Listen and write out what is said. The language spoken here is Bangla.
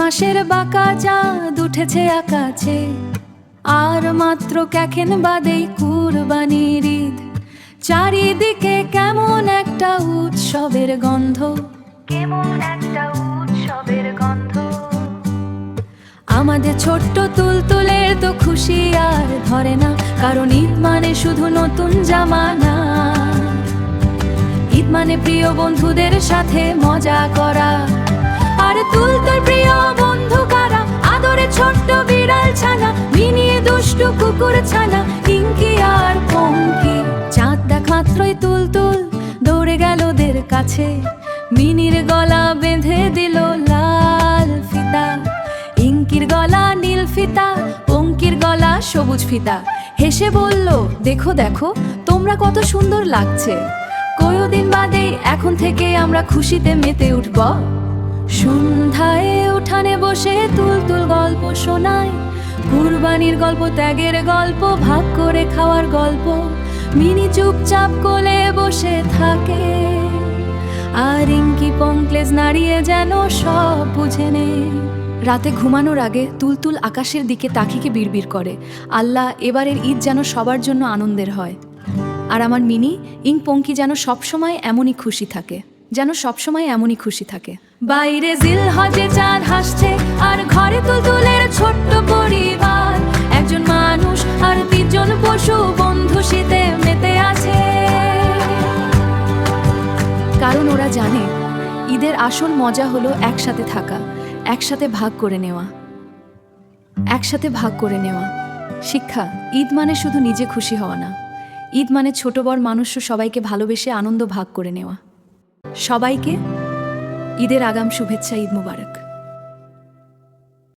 মাসের বাঁকা চাঁদ উঠেছে আকাশে, আর মাত্র কয়েকদিন বাদেই কুরবানির ঈদ। চারিদিকে কেমন একটা উৎসবের গন্ধ, কেমন একটা উৎসবের গন্ধ। আমাদের ছোট্ট তুলতুলের তো খুশি আর ধরে না, কারণ ঈদ মানে শুধু নতুন জামা না। ঈদ মানে প্রিয় বন্ধুদের সাথে মজা করা। আর তুলতুল প্রিয় বন্ধু কারা? আদরে ছোট্ট বিড়াল ছানা, মিনি দুষ্টু কুকুর ছানা, ইঙ্কি আর পঙ্কি। চাঁদ দেখ মাত্রই তুলতুল দৌড়ে গেল ওদের কাছে, মিনির গলা বেঁধে দিল লাল ফিতা, ইঙ্কির গলা নীল ফিতা, পঙ্কির গলা সবুজ ফিতা। হেসে বলল, দেখো দেখো তোমরা কত সুন্দর লাগছে। কয়দিন বাদে এখন থেকে আমরা খুশিতে মেতে উঠব। সন্ধ্যায় উঠানে বসে তুলতুল গল্প শোনায়, কুরবানির গল্প, ত্যাগের গল্প, ভাগ করে খাওয়ার গল্প। মিনি চুপচাপ কোলে বসে থাকে, আর ইঙ্কি পঙ্কলেজ নাড়িয়ে যেন সব বুঝে নেয়। রাতে ঘুমানোর আগে তুলতুল আকাশের দিকে তাকিয়ে বিড়বিড় করে, আল্লাহ, এবারের ঈদ যেন সবার জন্য আনন্দের হয়। আর আমার মিনি ইং পঙ্কি যেন সবসময় এমনই খুশি থাকে, যেন সবসময় এমনই খুশি থাকে। বাইরে জিলহজে চাঁদ হাসছে, আর ঘরে তুলতুলের ছোট্ট পরিবার। একজন মানুষ আর ৩ জন পশু বন্ধু শীতে মেতে আছে, কারণ ওরা জানে ঈদের আসল মজা হলো একসাথে থাকা, একসাথে ভাগ করে নেওয়া, একসাথে ভাগ করে নেওয়া। শিক্ষা, ঈদ মানে শুধু নিজে খুশি হওয়া না, ঈদ মানে ছোট বড় মানুষ সবাইকে ভালোবেসে আনন্দ ভাগ করে নেওয়া। সবাইকে ঈদের আগাম শুভেচ্ছা, ঈদ মুবারক।